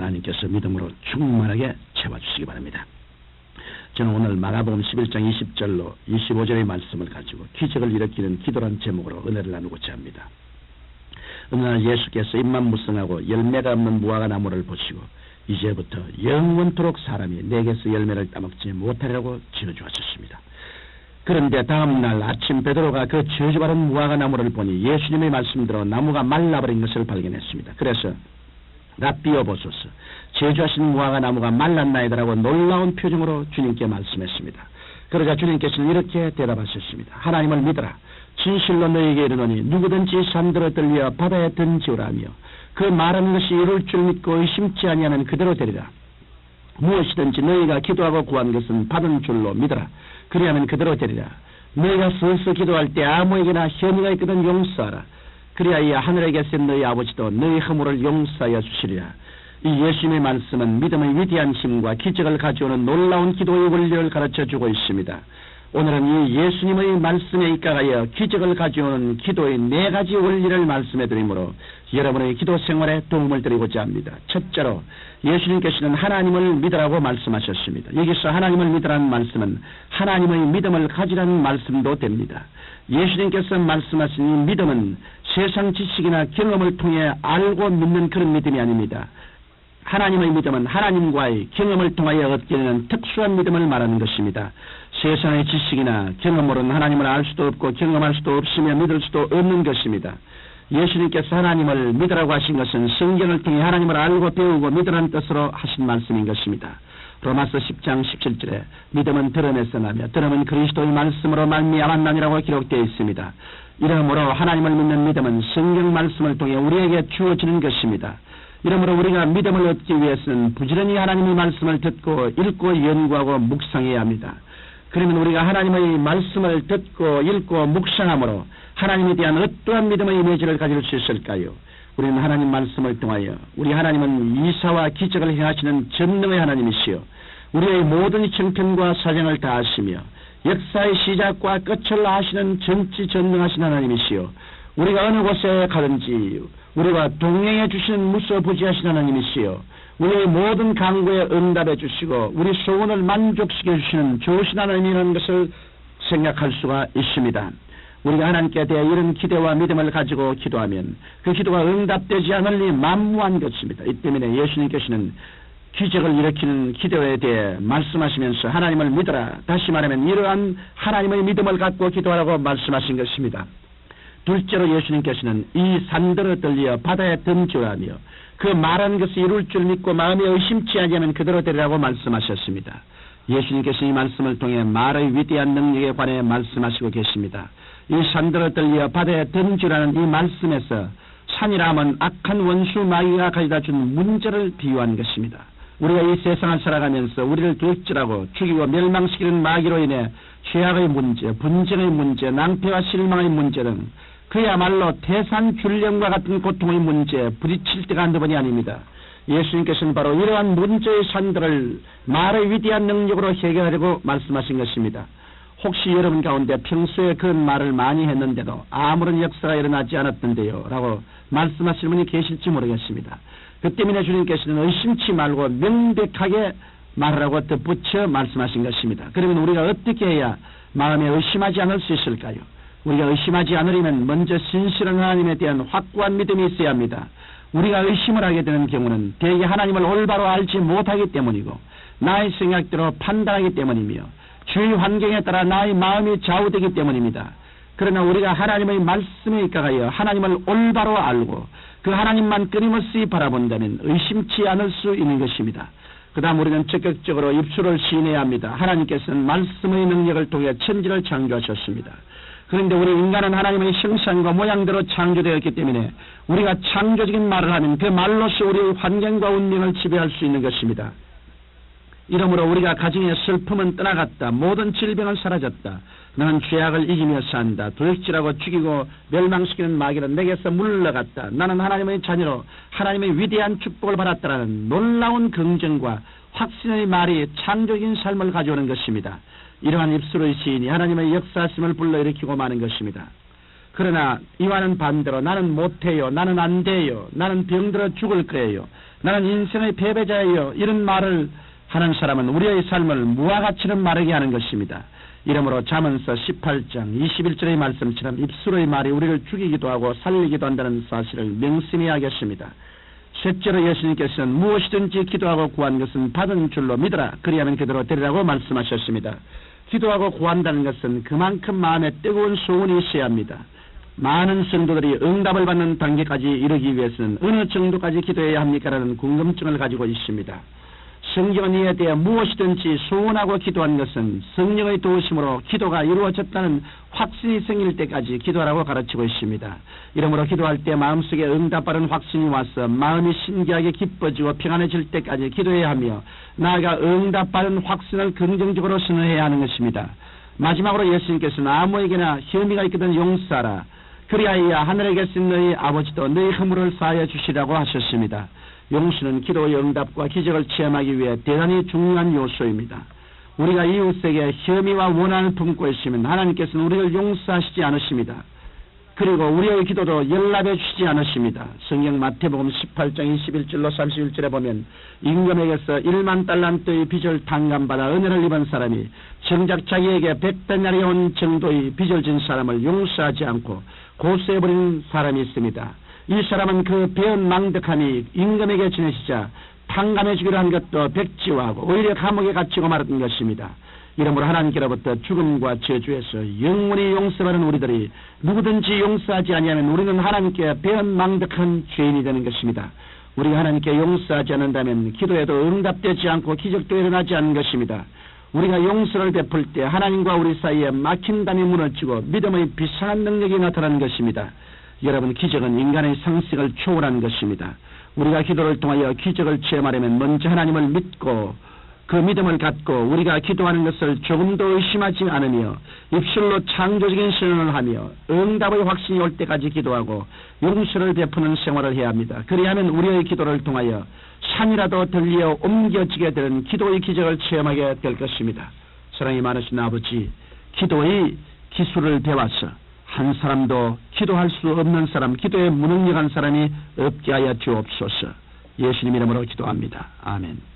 하나님께서 믿음으로 충만하게 채워주시기 바랍니다. 저는 오늘 마가복음 11장 20절로 25절의 말씀을 가지고 기적을 일으키는 기도란 제목으로 은혜를 나누고자 합니다. 어느 날 예수께서 입만 무성하고 열매가 없는 무화과 나무를 보시고 이제부터 영원토록 사람이 내게서 열매를 따먹지 못하리라고 지어주었습니다. 그런데 다음날 아침 베드로가 그 저주받은 무화과 나무를 보니 예수님의 말씀대로 나무가 말라버린 것을 발견했습니다. 그래서 랍비여 보소서, 저주하신 무화과 나무가 말랐나이다라고 놀라운 표정으로 주님께 말씀했습니다. 그러자 주님께서는 이렇게 대답하셨습니다. 하나님을 믿어라. 진실로 너에게 이르노니 누구든지 산들어 들려 바다에 던지오라며 그 말하는 것이 이룰 줄 믿고 의심치 아니하면 그대로 되리라. 무엇이든지 너희가 기도하고 구한 것은 받은 줄로 믿어라. 그리하면 그대로 되리라. 너희가 서서 기도할 때 아무에게나 혐의가 있거든 용서하라. 그리하여 하늘에 계신 너희 아버지도 너희 허물을 용서하여 주시리라. 이 예수님의 말씀은 믿음의 위대한 힘과 기적을 가져오는 놀라운 기도의 원리를 가르쳐주고 있습니다. 오늘은 이 예수님의 말씀에 입각하여 기적을 가져오는 기도의 4가지 원리를 말씀해드리므로 여러분의 기도 생활에 도움을 드리고자 합니다. 첫째로 예수님께서는 하나님을 믿으라고 말씀하셨습니다. 여기서 하나님을 믿으라는 말씀은 하나님의 믿음을 가지라는 말씀도 됩니다. 예수님께서 말씀하신 이 믿음은 세상 지식이나 경험을 통해 알고 믿는 그런 믿음이 아닙니다. 하나님의 믿음은 하나님과의 경험을 통하여 얻게 되는 특수한 믿음을 말하는 것입니다. 세상의 지식이나 경험으로는 하나님을 알 수도 없고 경험할 수도 없으며 믿을 수도 없는 것입니다. 예수님께서 하나님을 믿으라고 하신 것은 성경을 통해 하나님을 알고 배우고 믿으라는 뜻으로 하신 말씀인 것입니다. 로마서 10장 17절에 믿음은 들음에서 나며 들음은 그리스도의 말씀으로 말미암았나니라고 기록되어 있습니다. 이러므로 하나님을 믿는 믿음은 성경 말씀을 통해 우리에게 주어지는 것입니다. 이러므로 우리가 믿음을 얻기 위해서는 부지런히 하나님의 말씀을 듣고 읽고 연구하고 묵상해야 합니다. 그러면 우리가 하나님의 말씀을 듣고 읽고 묵상함으로 하나님에 대한 어떠한 믿음의 이미지를 가질 수 있을까요? 우리는 하나님 말씀을 통하여 우리 하나님은 이사와 기적을 행하시는 전능의 하나님이시여 우리의 모든 형편과 사정을 다 아시며 역사의 시작과 끝을 아시는 전지전능하신 하나님이시여 우리가 어느 곳에 가든지 우리가 동행해 주시는 무소부지하신 하나님이시여 우리의 모든 간구에 응답해 주시고 우리 소원을 만족시켜 주시는 좋으신 하나님이라는 것을 생각할 수가 있습니다. 우리가 하나님께 대해 이런 기대와 믿음을 가지고 기도하면 그 기도가 응답되지 않을 리 만무한 것입니다. 이 때문에 예수님께서는 기적을 일으키는 기도에 대해 말씀하시면서 하나님을 믿어라. 다시 말하면 이러한 하나님의 믿음을 갖고 기도하라고 말씀하신 것입니다. 둘째로 예수님께서는 이 산들어 들려 바다에 던지라며 그 말하는 것이 이룰 줄 믿고 마음에 의심치 아니하면 그대로 되리라고 말씀하셨습니다. 예수님께서 이 말씀을 통해 말의 위대한 능력에 관해 말씀하시고 계십니다. 이 산들어 들려 바다에 던지라는 이 말씀에서 산이라면 악한 원수 마귀가 가져다 준 문제를 비유한 것입니다. 우리가 이 세상을 살아가면서 우리를 돌질하고 죽이고 멸망시키는 마귀로 인해 죄악의 문제, 분쟁의 문제, 낭패와 실망의 문제 등 그야말로 태산균령과 같은 고통의 문제에 부딪힐 때가 한두 번이 아닙니다. 예수님께서는 바로 이러한 문제의 산들을 말의 위대한 능력으로 해결하려고 말씀하신 것입니다. 혹시 여러분 가운데 평소에 그런 말을 많이 했는데도 아무런 역사가 일어나지 않았던데요 라고 말씀하시는 분이 계실지 모르겠습니다. 그 때문에 주님께서는 의심치 말고 명백하게 말하라고 덧붙여 말씀하신 것입니다. 그러면 우리가 어떻게 해야 마음에 의심하지 않을 수 있을까요? 우리가 의심하지 않으려면 먼저 신실한 하나님에 대한 확고한 믿음이 있어야 합니다. 우리가 의심을 하게 되는 경우는 대개 하나님을 올바로 알지 못하기 때문이고 나의 생각대로 판단하기 때문이며 주위 환경에 따라 나의 마음이 좌우되기 때문입니다. 그러나 우리가 하나님의 말씀에 입각하여 하나님을 올바로 알고 그 하나님만 끊임없이 바라본다면 의심치 않을 수 있는 것입니다. 그 다음 우리는 적극적으로 입술을 시인해야 합니다. 하나님께서는 말씀의 능력을 통해 천지를 창조하셨습니다. 그런데 우리 인간은 하나님의 형상과 모양대로 창조되었기 때문에 우리가 창조적인 말을 하면 그 말로서 우리의 환경과 운명을 지배할 수 있는 것입니다. 이러므로 우리가 가정의 슬픔은 떠나갔다. 모든 질병은 사라졌다. 나는 죄악을 이기며 산다. 도둑질하고 죽이고 멸망시키는 마귀는 내게서 물러갔다. 나는 하나님의 자녀로 하나님의 위대한 축복을 받았다라는 놀라운 긍정과 확신의 말이 창조적인 삶을 가져오는 것입니다. 이러한 입술의 시인이 하나님의 역사심을 불러일으키고 마는 것입니다. 그러나 이와는 반대로 나는 못해요. 나는 안 돼요. 나는 병들어 죽을 거예요. 나는 인생의 패배자예요. 이런 말을 하는 사람은 우리의 삶을 무화과처럼 마르게 하는 것입니다. 이러므로 잠언서 18장 21절의 말씀처럼 입술의 말이 우리를 죽이기도 하고 살리기도 한다는 사실을 명심히 하겠습니다. 셋째로 예수님께서는 무엇이든지 기도하고 구한 것은 받은 줄로 믿어라. 그리하면 그대로 되리라고 말씀하셨습니다. 기도하고 구한다는 것은 그만큼 마음에 뜨거운 소원이 있어야 합니다. 많은 성도들이 응답을 받는 단계까지 이르기 위해서는 어느 정도까지 기도해야 합니까라는 궁금증을 가지고 있습니다. 성경은 이에 대해 무엇이든지 소원하고 기도한 것은 성령의 도우심으로 기도가 이루어졌다는 확신이 생길 때까지 기도하라고 가르치고 있습니다. 이러므로 기도할 때 마음속에 응답받은 확신이 와서 마음이 신기하게 기뻐지고 평안해질 때까지 기도해야 하며 나아가 응답받은 확신을 긍정적으로 선언해야 하는 것입니다. 마지막으로 예수님께서는 아무에게나 혐의가 있거든 용서하라. 그리하여 하늘에 계신 너희 아버지도 너희 허물을 사하여 주시라고 하셨습니다. 용서는 기도의 응답과 기적을 체험하기 위해 대단히 중요한 요소입니다. 우리가 이웃에게 혐의와 원한을 품고 있으면 하나님께서는 우리를 용서하시지 않으십니다. 그리고 우리의 기도도 연락해 주시지 않으십니다. 성경 마태복음 18장 21절로 31절에 보면 임금에게서 1만 달란트의 빚을 탕감받아 은혜를 입은 사람이 정작 자기에게 100데나리 온 정도의 빚을 진 사람을 용서하지 않고 고소해버린 사람이 있습니다. 이 사람은 그 배은 망덕함이 임금에게 지내시자 탕감해 주기로 한 것도 백지화하고 오히려 감옥에 갇히고 말았던 것입니다. 이러므로 하나님께로부터 죽음과 저주에서 영원히 용서받은 우리들이 누구든지 용서하지 아니하면 우리는 하나님께 배은 망덕한 죄인이 되는 것입니다. 우리가 하나님께 용서하지 않는다면 기도에도 응답되지 않고 기적도 일어나지 않는 것입니다. 우리가 용서를 베풀 때 하나님과 우리 사이에 막힌 담이 무너지고 믿음의 비상한 능력이 나타나는 것입니다. 여러분, 기적은 인간의 상식을 초월하는 것입니다. 우리가 기도를 통하여 기적을 체험하려면 먼저 하나님을 믿고 그 믿음을 갖고 우리가 기도하는 것을 조금도 의심하지 않으며 입술로 창조적인 선언을 하며 응답의 확신이 올 때까지 기도하고 용서를 베푸는 생활을 해야 합니다. 그리하면 우리의 기도를 통하여 산이라도 들리어 옮겨지게 되는 기도의 기적을 체험하게 될 것입니다. 사랑이 많으신 아버지, 기도의 기술을 배워서 한 사람도 기도할 수 없는 사람, 기도에 무능력한 사람이 없게 하여 주옵소서. 예수님 이름으로 기도합니다. 아멘.